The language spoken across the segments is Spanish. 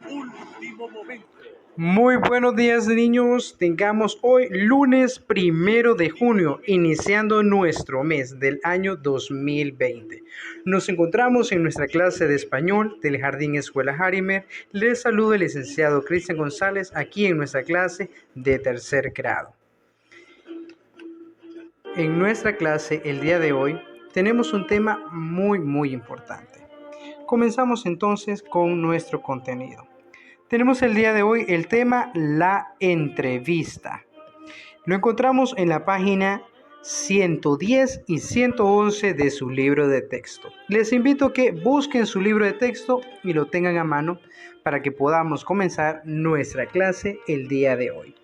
Último momento. Muy buenos días, niños. Tengamos hoy lunes 1 de junio, iniciando nuestro mes del año 2020. Nos encontramos en nuestra clase de español del Jardín Escuela Harimer. Les saluda el licenciado Cristian González aquí en nuestra clase de tercer grado. En nuestra clase el día de hoy tenemos un tema muy importante. Comenzamos entonces con nuestro contenido. Tenemos el día de hoy el tema la entrevista. Lo encontramos en la página 110 y 111 de su libro de texto. Les invito a que busquen su libro de texto y lo tengan a mano para que podamos comenzar nuestra clase el día de hoy.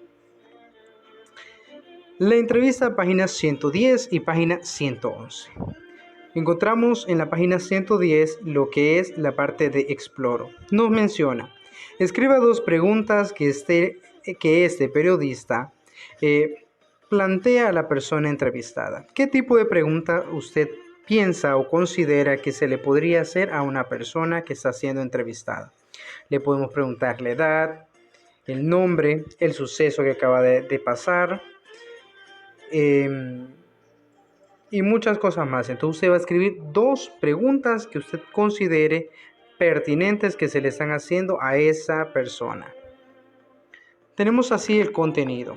La entrevista, página 110 y página 111. Encontramos en la página 110 lo que es la parte de exploro. Nos menciona: escriba 2 preguntas que este periodista plantea a la persona entrevistada. ¿Qué tipo de pregunta usted piensa o considera que se le podría hacer a una persona que está siendo entrevistada? Le podemos preguntar la edad, el nombre, el suceso que acaba de pasar y muchas cosas más. Entonces usted va a escribir 2 preguntas que usted considere pertinentes que se le están haciendo a esa persona. Tenemos así el contenido.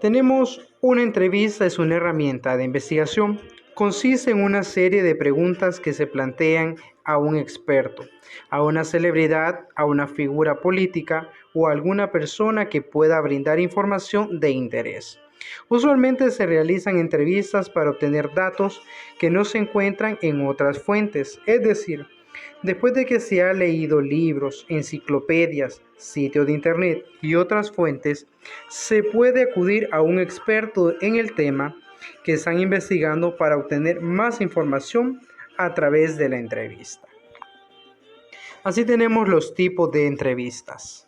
Tenemos una entrevista, es una herramienta de investigación. Consiste en una serie de preguntas que se plantean a un experto, a una celebridad, a una figura política o a alguna persona que pueda brindar información de interés. Usualmente se realizan entrevistas para obtener datos que no se encuentran en otras fuentes, es decir, después de que se ha leído libros, enciclopedias, sitios de internet y otras fuentes, se puede acudir a un experto en el tema que están investigando para obtener más información a través de la entrevista. Así tenemos los tipos de entrevistas.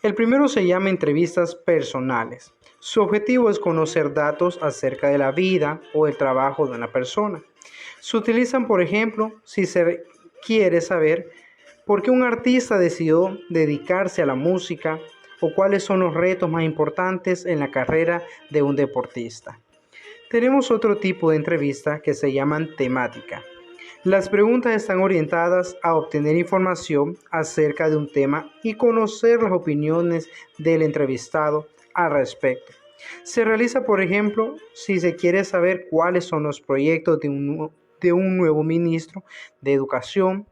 El primero se llama entrevistas personales. Su objetivo es conocer datos acerca de la vida o el trabajo de una persona. Se utilizan, por ejemplo, si se quiere saber por qué un artista decidió dedicarse a la música o cuáles son los retos más importantes en la carrera de un deportista. Tenemos otro tipo de entrevista que se llaman temática. Las preguntas están orientadas a obtener información acerca de un tema y conocer las opiniones del entrevistado al respecto. Se realiza, por ejemplo, si se quiere saber cuáles son los proyectos de un nuevo ministro de Educación,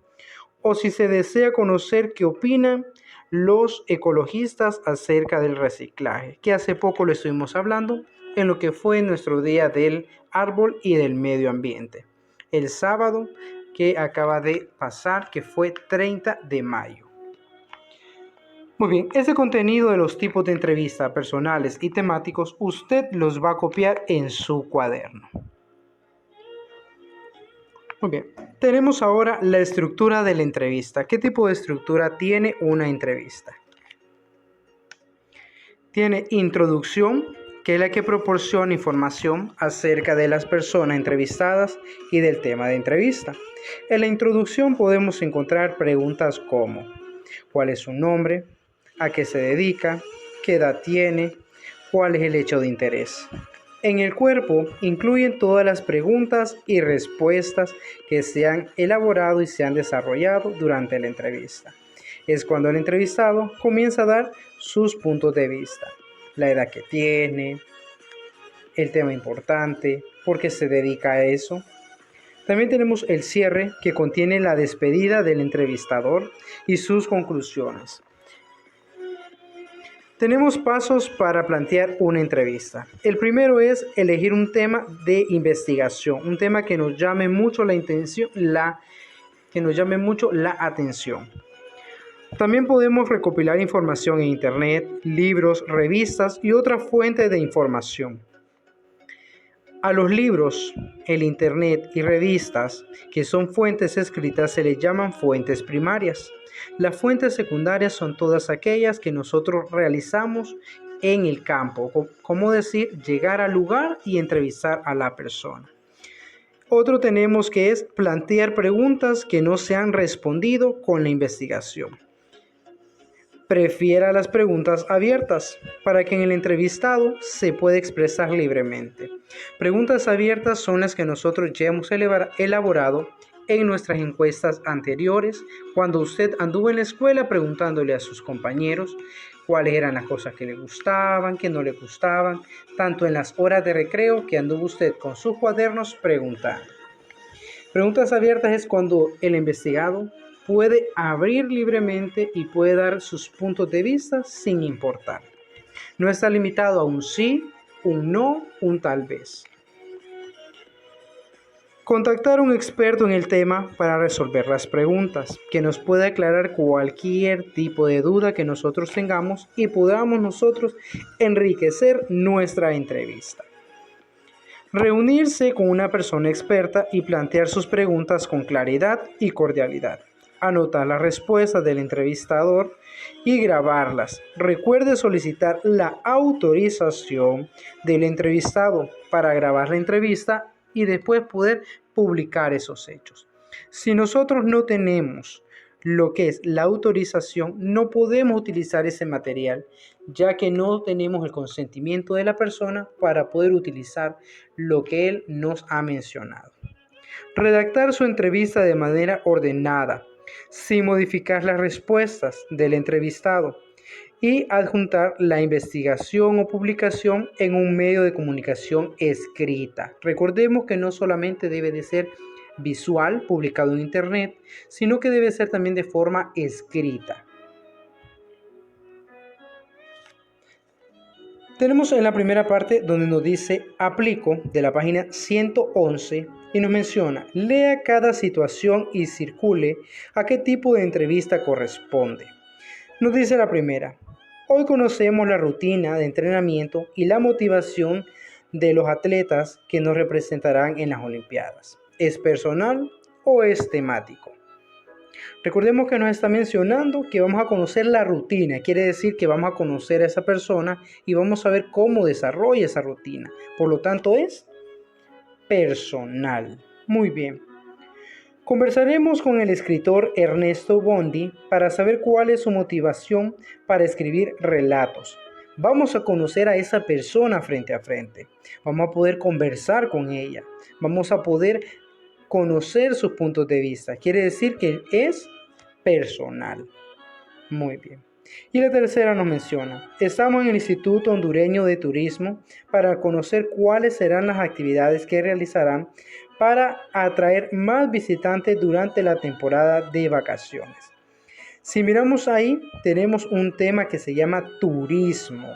o si se desea conocer qué opinan los ecologistas acerca del reciclaje, que hace poco lo estuvimos hablando en lo que fue nuestro día del árbol y del medio ambiente, el sábado que acaba de pasar, que fue 30 de mayo. Muy bien, ese contenido de los tipos de entrevista personales y temáticos, usted los va a copiar en su cuaderno. Muy bien, tenemos ahora la estructura de la entrevista. ¿Qué tipo de estructura tiene una entrevista? Tiene introducción, que es la que proporciona información acerca de las personas entrevistadas y del tema de entrevista. En la introducción podemos encontrar preguntas como: ¿cuál es su nombre? ¿A qué se dedica? ¿Qué edad tiene? ¿Cuál es el hecho de interés? En el cuerpo incluyen todas las preguntas y respuestas que se han elaborado y se han desarrollado durante la entrevista. Es cuando el entrevistado comienza a dar sus puntos de vista, la edad que tiene, el tema importante, por qué se dedica a eso. También tenemos el cierre, que contiene la despedida del entrevistador y sus conclusiones. Tenemos pasos para plantear una entrevista. El primero es elegir un tema de investigación, un tema que nos llame mucho la atención. También podemos recopilar información en internet, libros, revistas y otras fuentes de información. A los libros, el internet y revistas, que son fuentes escritas, se les llaman fuentes primarias. Las fuentes secundarias son todas aquellas que nosotros realizamos en el campo, como decir, llegar al lugar y entrevistar a la persona. Otro tenemos que es plantear preguntas que no se han respondido con la investigación. Prefiera las preguntas abiertas para que en el entrevistado se pueda expresar libremente. Preguntas abiertas son las que nosotros ya hemos elaborado en nuestras encuestas anteriores, cuando usted anduvo en la escuela preguntándole a sus compañeros cuáles eran las cosas que le gustaban, que no le gustaban, tanto en las horas de recreo que anduvo usted con sus cuadernos preguntando. Preguntas abiertas es cuando el investigado puede abrir libremente y puede dar sus puntos de vista sin importar. No está limitado a un sí, un no, un tal vez. Contactar a un experto en el tema para resolver las preguntas, que nos pueda aclarar cualquier tipo de duda que nosotros tengamos y podamos nosotros enriquecer nuestra entrevista. Reunirse con una persona experta y plantear sus preguntas con claridad y cordialidad. Anotar las respuestas del entrevistador y grabarlas. Recuerde solicitar la autorización del entrevistado para grabar la entrevista y después poder publicar esos hechos. Si nosotros no tenemos lo que es la autorización, no podemos utilizar ese material, ya que no tenemos el consentimiento de la persona para poder utilizar lo que él nos ha mencionado. Redactar su entrevista de manera ordenada, sin modificar las respuestas del entrevistado, y adjuntar la investigación o publicación en un medio de comunicación escrita. Recordemos que no solamente debe de ser visual, publicado en internet, sino que debe ser también de forma escrita. Tenemos en la primera parte donde nos dice aplico de la página 111 y nos menciona lea cada situación y circule a qué tipo de entrevista corresponde. Nos dice la primera, hoy conocemos la rutina de entrenamiento y la motivación de los atletas que nos representarán en las Olimpiadas. ¿Es personal o es temático? Recordemos que nos está mencionando que vamos a conocer la rutina, quiere decir que vamos a conocer a esa persona y vamos a ver cómo desarrolla esa rutina. Por lo tanto, es personal. Muy bien. Conversaremos con el escritor Ernesto Bondi para saber cuál es su motivación para escribir relatos. Vamos a conocer a esa persona frente a frente. Vamos a poder conversar con ella. Vamos a poder conocer sus puntos de vista. Quiere decir que es personal. Muy bien. Y la tercera nos menciona, estamos en el Instituto Hondureño de Turismo para conocer cuáles serán las actividades que realizarán para atraer más visitantes durante la temporada de vacaciones. Si miramos ahí, tenemos un tema que se llama turismo.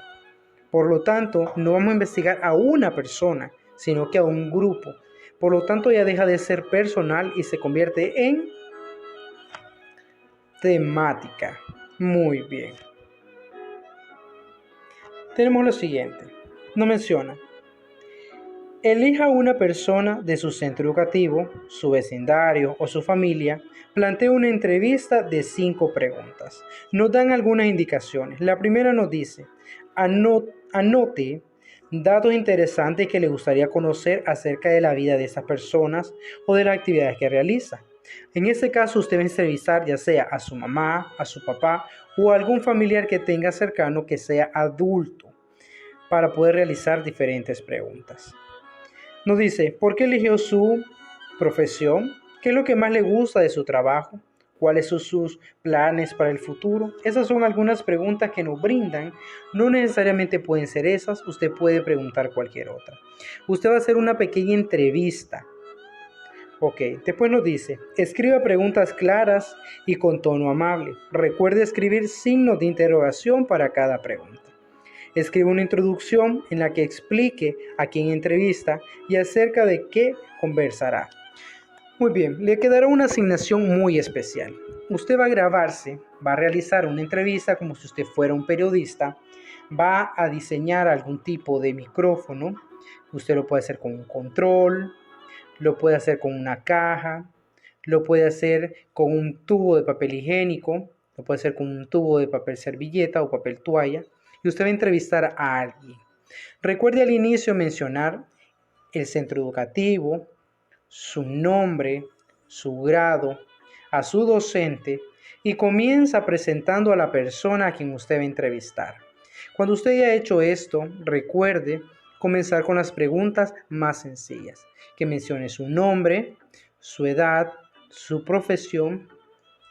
Por lo tanto, no vamos a investigar a una persona, sino que a un grupo. Por lo tanto, ya deja de ser personal y se convierte en temática. Muy bien. Tenemos lo siguiente. Nos menciona. Elija una persona de su centro educativo, su vecindario o su familia. Plantee una entrevista de 5 preguntas. Nos dan algunas indicaciones. La primera nos dice, anote datos interesantes que le gustaría conocer acerca de la vida de esas personas o de las actividades que realiza. En este caso, usted va a entrevistar ya sea a su mamá, a su papá o a algún familiar que tenga cercano que sea adulto para poder realizar diferentes preguntas. Nos dice, ¿por qué eligió su profesión? ¿Qué es lo que más le gusta de su trabajo? ¿Cuáles son sus planes para el futuro? Esas son algunas preguntas que nos brindan. No necesariamente pueden ser esas, usted puede preguntar cualquier otra. Usted va a hacer una pequeña entrevista. Ok, después nos dice, escriba preguntas claras y con tono amable. Recuerde escribir signos de interrogación para cada pregunta. Escriba una introducción en la que explique a quién entrevista y acerca de qué conversará. Muy bien, le quedará una asignación muy especial. Usted va a grabarse, va a realizar una entrevista como si usted fuera un periodista, va a diseñar algún tipo de micrófono. Usted lo puede hacer con un control, lo puede hacer con una caja, lo puede hacer con un tubo de papel higiénico, lo puede hacer con un tubo de papel servilleta o papel toalla, y usted va a entrevistar a alguien. Recuerde al inicio mencionar el centro educativo, su nombre, su grado, a su docente y comienza presentando a la persona a quien usted va a entrevistar. Cuando usted haya hecho esto, recuerde comenzar con las preguntas más sencillas, que mencione su nombre, su edad, su profesión,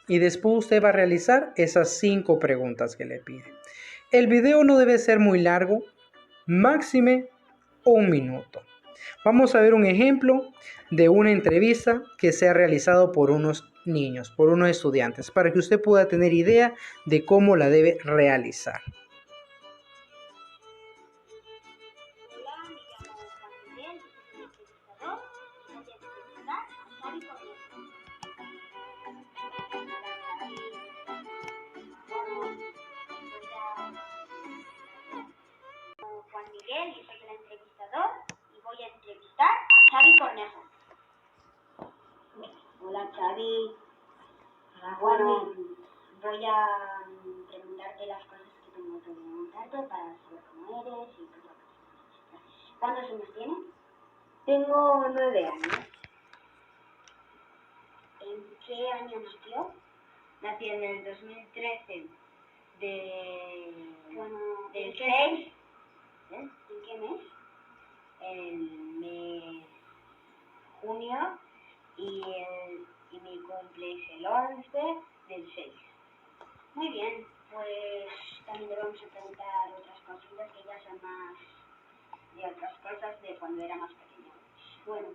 y después usted va a realizar esas 5 preguntas que le pide. El video no debe ser muy largo, máxime 1 minuto. Vamos a ver un ejemplo de una entrevista que se ha realizado por unos niños, por unos estudiantes, para que usted pueda tener idea de cómo la debe realizar. Juan Miguel, yo soy el entrevistador y voy a entrevistar a Xavi Cornejo. Hola Xavi. Bueno, voy a preguntarte las cosas que tengo que preguntarte para saber cómo eres y todo. ¿Cuántos años tienes? Tengo 9 años. ¿En qué año nació? Nací en el 2013 del 6. ¿En qué mes? El mes junio y mi cumple es el 11 del 6. Muy bien, pues también le vamos a preguntar otras cositas que ya son más de otras cosas de cuando era más pequeño. Bueno,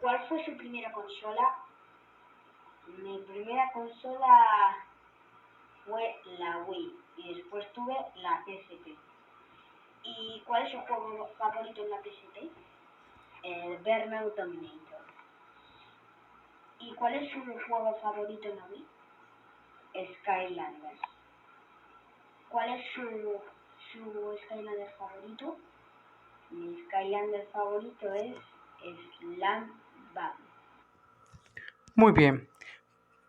¿cuál fue su primera consola? Mi primera consola fue la Wii y después tuve la PSP. ¿Y cuál es su juego favorito en la PSP? El Burnout Dominator. ¿Y cuál es su juego favorito en la Wii? Skylanders. ¿Cuál es su Skylander favorito? Mi Skylander favorito es Slam Bam. Muy bien.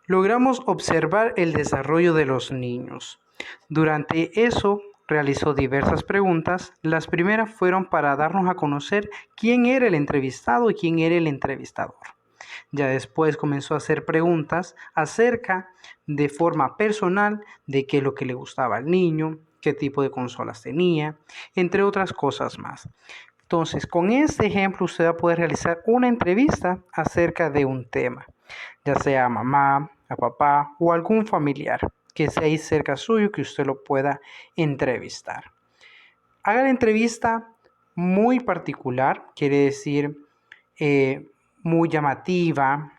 Logramos observar el desarrollo de los niños. Durante eso realizó diversas preguntas. Las primeras fueron para darnos a conocer quién era el entrevistado y quién era el entrevistador. Ya después comenzó a hacer preguntas acerca de forma personal de qué es lo que le gustaba al niño, qué tipo de consolas tenía, entre otras cosas más. Entonces, con este ejemplo usted va a poder realizar una entrevista acerca de un tema, ya sea a mamá, a papá o algún familiar que esté ahí cerca suyo que usted lo pueda entrevistar. Haga la entrevista muy particular, quiere decir muy llamativa.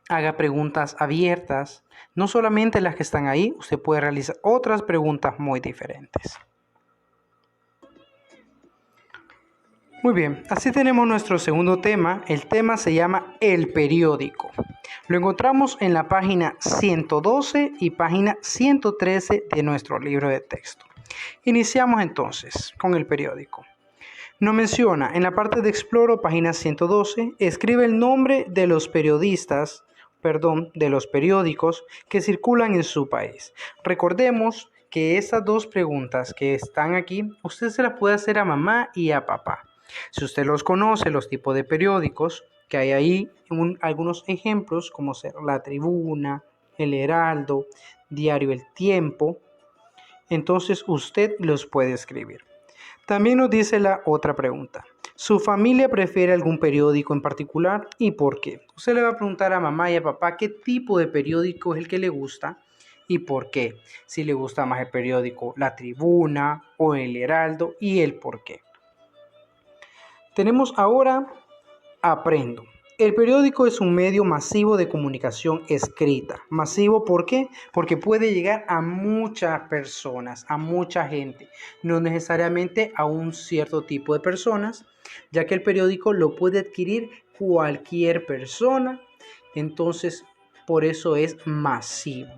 Haga preguntas abiertas, no solamente las que están ahí, usted puede realizar otras preguntas muy diferentes. Muy bien, así tenemos nuestro segundo tema. El tema se llama el periódico. Lo encontramos en la página 112 y página 113 de nuestro libro de texto. Iniciamos entonces con el periódico. Nos menciona en la parte de Exploro, página 112, escribe el nombre de los periodistas, de los periódicos que circulan en su país. Recordemos que estas 2 preguntas que están aquí, usted se las puede hacer a mamá y a papá. Si usted los conoce, los tipos de periódicos que hay ahí, algunos ejemplos como ser La Tribuna, El Heraldo, Diario El Tiempo, entonces usted los puede escribir. También nos dice la otra pregunta. ¿Su familia prefiere algún periódico en particular y por qué? Usted le va a preguntar a mamá y a papá qué tipo de periódico es el que le gusta y por qué. Si le gusta más el periódico La Tribuna o El Heraldo y el por qué. Tenemos ahora Aprendo. El periódico es un medio masivo de comunicación escrita. Masivo, ¿por qué? Porque puede llegar a muchas personas, a mucha gente, no necesariamente a un cierto tipo de personas, ya que el periódico lo puede adquirir cualquier persona, entonces por eso es masivo.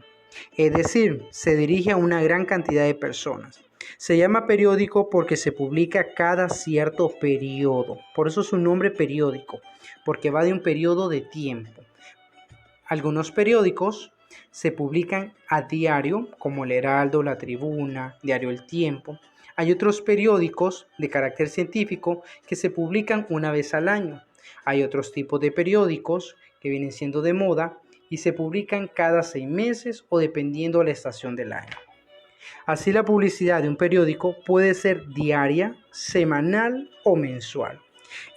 Es decir, se dirige a una gran cantidad de personas. Se llama periódico porque se publica cada cierto periodo. Por eso su nombre periódico, porque va de un periodo de tiempo. Algunos periódicos se publican a diario, como El Heraldo, La Tribuna, Diario El Tiempo. Hay otros periódicos de carácter científico que se publican una vez al año. Hay otros tipos de periódicos que vienen siendo de moda y se publican cada 6 meses o dependiendo de la estación del año. Así, la publicidad de un periódico puede ser diaria, semanal o mensual.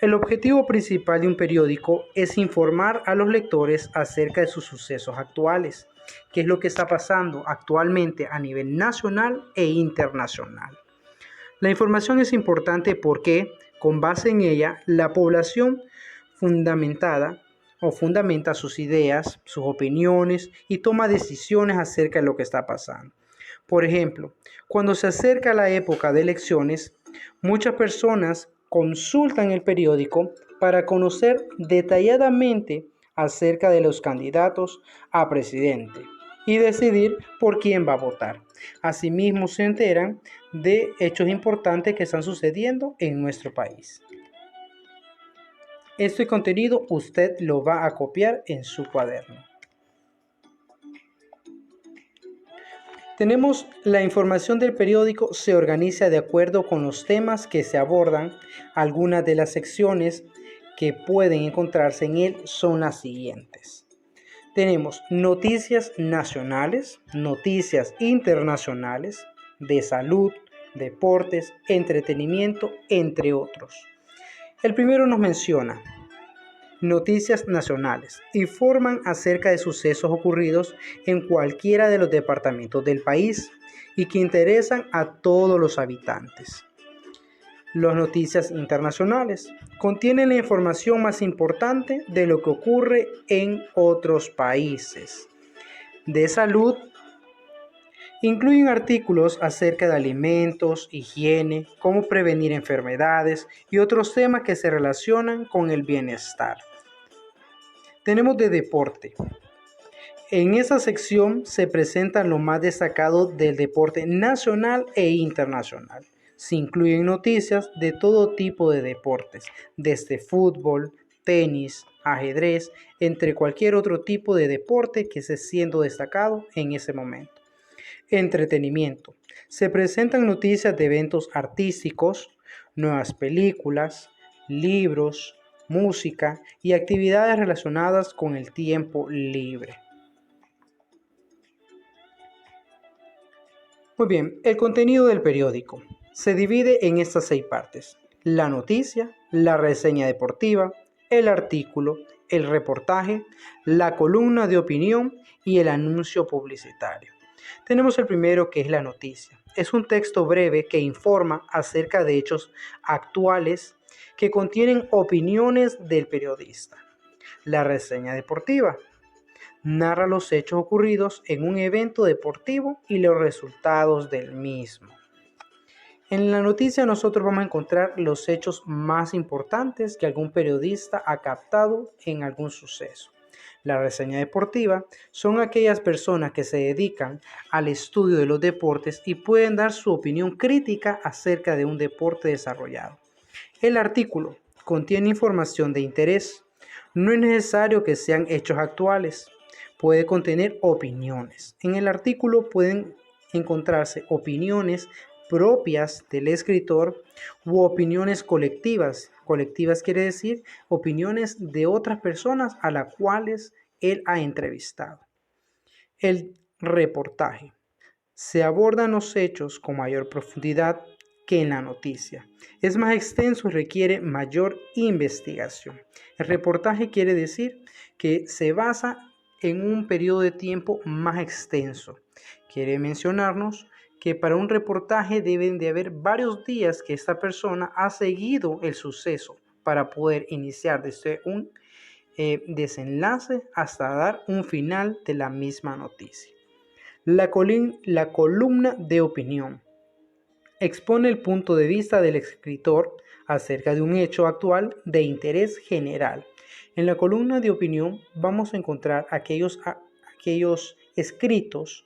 El objetivo principal de un periódico es informar a los lectores acerca de sus sucesos actuales, qué es lo que está pasando actualmente a nivel nacional e internacional. La información es importante porque, con base en ella, la población fundamenta sus ideas, sus opiniones y toma decisiones acerca de lo que está pasando. Por ejemplo, cuando se acerca la época de elecciones, muchas personas consultan el periódico para conocer detalladamente acerca de los candidatos a presidente y decidir por quién va a votar. Asimismo, se enteran de hechos importantes que están sucediendo en nuestro país. Este contenido usted lo va a copiar en su cuaderno. Tenemos la información del periódico, se organiza de acuerdo con los temas que se abordan. Algunas de las secciones que pueden encontrarse en él son las siguientes. Tenemos noticias nacionales, noticias internacionales, de salud, deportes, entretenimiento, entre otros. El primero nos menciona noticias nacionales. Informan acerca de sucesos ocurridos en cualquiera de los departamentos del país y que interesan a todos los habitantes. Las noticias internacionales contienen la información más importante de lo que ocurre en otros países. De salud, incluyen artículos acerca de alimentos, higiene, cómo prevenir enfermedades y otros temas que se relacionan con el bienestar. Tenemos de deporte. En esa sección se presentan lo más destacado del deporte nacional e internacional. Se incluyen noticias de todo tipo de deportes, desde fútbol, tenis, ajedrez, entre cualquier otro tipo de deporte que esté siendo destacado en ese momento. Entretenimiento. Se presentan noticias de eventos artísticos, nuevas películas, libros, música y actividades relacionadas con el tiempo libre. Muy bien, el contenido del periódico se divide en estas 6 partes: la noticia, la reseña deportiva, el artículo, el reportaje, la columna de opinión y el anuncio publicitario. Tenemos el primero, que es la noticia. Es un texto breve que informa acerca de hechos actuales que contienen opiniones del periodista. La reseña deportiva narra los hechos ocurridos en un evento deportivo y los resultados del mismo. En la noticia nosotros vamos a encontrar los hechos más importantes que algún periodista ha captado en algún suceso. La reseña deportiva son aquellas personas que se dedican al estudio de los deportes y pueden dar su opinión crítica acerca de un deporte desarrollado. El artículo contiene información de interés. No es necesario que sean hechos actuales. Puede contener opiniones. En el artículo pueden encontrarse opiniones propias del escritor u opiniones colectivas. Colectivas quiere decir opiniones de otras personas a las cuales él ha entrevistado. El reportaje. Se abordan los hechos con mayor profundidad que en la noticia. Es más extenso y requiere mayor investigación. El reportaje quiere decir que se basa en un periodo de tiempo más extenso. Quiere mencionarnos que para un reportaje deben de haber varios días que esta persona ha seguido el suceso para poder iniciar desde un desenlace hasta dar un final de la misma noticia. La columna de opinión expone el punto de vista del escritor acerca de un hecho actual de interés general. En la columna de opinión vamos a encontrar aquellos escritos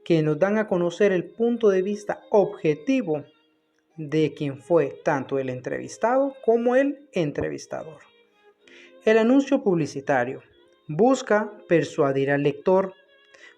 que nos dan a conocer el punto de vista objetivo de quien fue tanto el entrevistado como el entrevistador. El anuncio publicitario busca persuadir al lector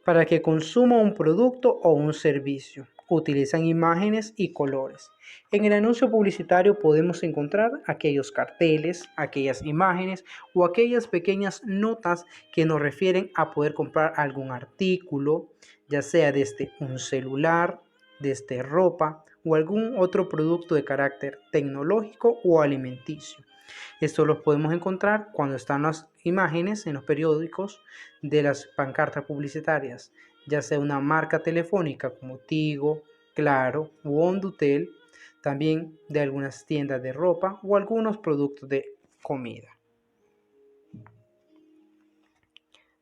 para que consuma un producto o un servicio. utilizan imágenes y colores. En el anuncio publicitario podemos encontrar aquellos carteles, aquellas imágenes o aquellas pequeñas notas que nos refieren a poder comprar algún artículo, ya sea desde un celular, desde ropa o algún otro producto de carácter tecnológico o alimenticio. Esto lo podemos encontrar cuando están las imágenes en los periódicos de las pancartas publicitarias, ya sea una marca telefónica como Tigo, Claro u Hondutel, también de algunas tiendas de ropa o algunos productos de comida.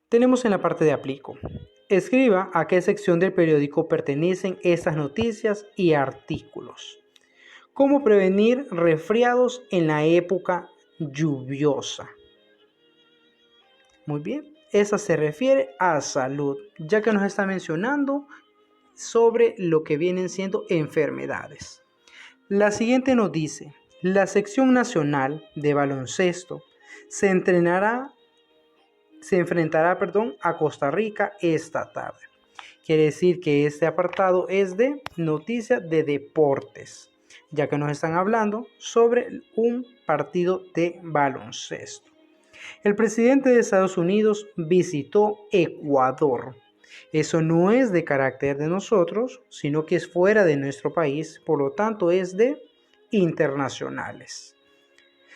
Tenemos en la parte de aplico. Escriba a qué sección del periódico pertenecen estas noticias y artículos. ¿Cómo prevenir resfriados en la época lluviosa? Muy bien, esa se refiere a salud, ya que nos está mencionando sobre lo que vienen siendo enfermedades. La siguiente nos dice, la sección nacional de baloncesto se enfrentará a Costa Rica esta tarde. Quiere decir que este apartado es de noticias de deportes, ya que nos están hablando sobre un partido de baloncesto. El presidente de Estados Unidos visitó Ecuador. Eso no es de carácter de nosotros, sino que es fuera de nuestro país, por lo tanto es de internacionales.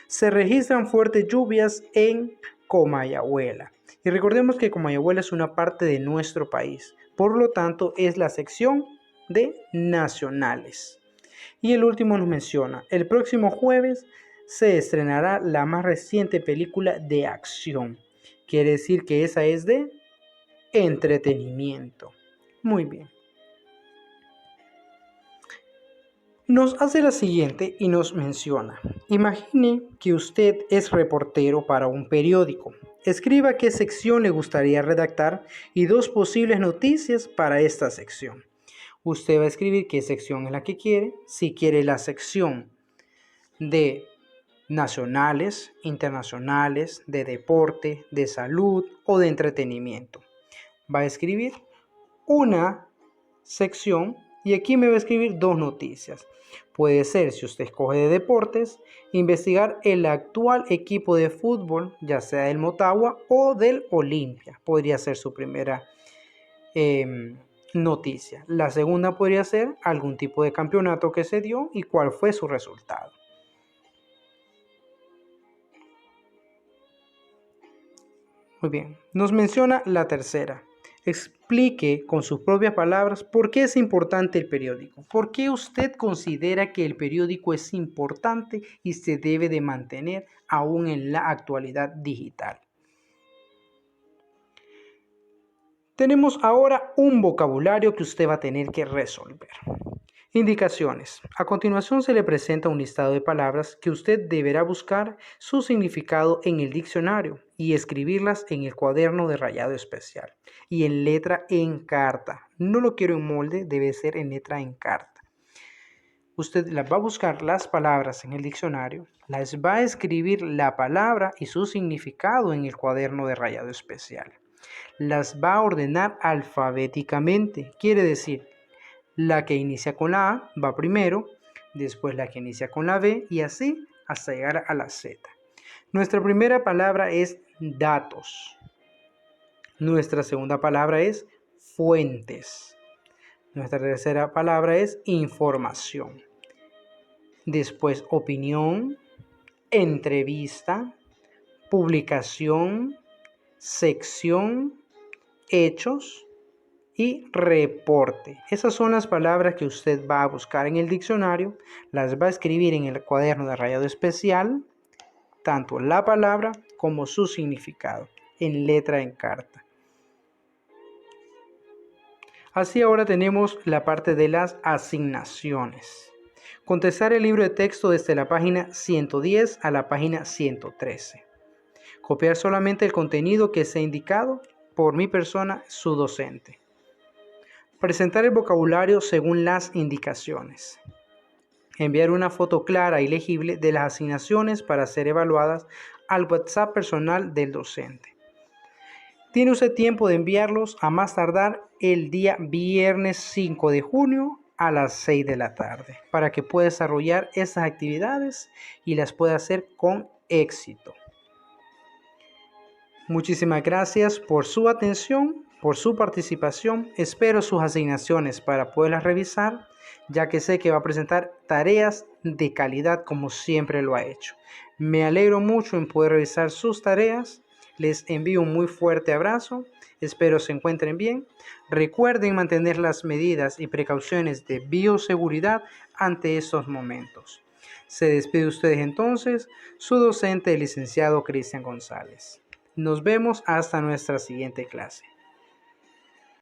Se registran fuertes lluvias en Comayagüela. Y recordemos que Comayagüela es una parte de nuestro país, por lo tanto es la sección de nacionales. Y el último nos menciona, el próximo jueves se estrenará la más reciente película de acción. Quiere decir que esa es de entretenimiento. Muy bien. Nos hace la siguiente y nos menciona, imagine que usted es reportero para un periódico. Escriba qué sección le gustaría redactar y 2 posibles noticias para esta sección. Usted va a escribir qué sección es la que quiere, si quiere la sección de nacionales, internacionales, de deporte, de salud o de entretenimiento. Va a escribir una sección y aquí me va a escribir 2 noticias. Puede ser, si usted escoge de deportes, investigar el actual equipo de fútbol, ya sea del Motagua o del Olimpia. Podría ser su primera noticia. La segunda podría ser algún tipo de campeonato que se dio y cuál fue su resultado. Muy bien, nos menciona la tercera. Explique con sus propias palabras por qué es importante el periódico. ¿Por qué usted considera que el periódico es importante y se debe de mantener aún en la actualidad digital? Tenemos ahora un vocabulario que usted va a tener que resolver. Indicaciones. A continuación se le presenta un listado de palabras que usted deberá buscar su significado en el diccionario y escribirlas en el cuaderno de rayado especial y en letra en carta. No lo quiero en molde, debe ser en letra en carta. Usted las va a buscar las palabras en el diccionario, las va a escribir la palabra y su significado en el cuaderno de rayado especial. Las va a ordenar alfabéticamente, quiere decir, la que inicia con la A va primero, después la que inicia con la B y así hasta llegar a la Z. Nuestra primera palabra es datos. Nuestra segunda palabra es fuentes. Nuestra tercera palabra es información. Después opinión, entrevista, publicación, sección, hechos y reporte. Esas son las palabras que usted va a buscar en el diccionario, las va a escribir en el cuaderno de rayado especial, tanto la palabra como su significado, en letra en carta. Así ahora tenemos la parte de las asignaciones. Contestar el libro de texto desde la página 110 a la página 113. Copiar solamente el contenido que sea indicado por mi persona, su docente. Presentar el vocabulario según las indicaciones. Enviar una foto clara y legible de las asignaciones para ser evaluadas al WhatsApp personal del docente. Tiene usted tiempo de enviarlos a más tardar el día viernes 5 de junio a las 6 de la tarde para que pueda desarrollar estas actividades y las pueda hacer con éxito. Muchísimas gracias por su atención, por su participación. Espero sus asignaciones para poderlas revisar, ya que sé que va a presentar tareas de calidad como siempre lo ha hecho. Me alegro mucho en poder revisar sus tareas. Les envío un muy fuerte abrazo. Espero se encuentren bien. Recuerden mantener las medidas y precauciones de bioseguridad ante estos momentos. Se despide de ustedes entonces, su docente, el licenciado Cristian González. Nos vemos hasta nuestra siguiente clase.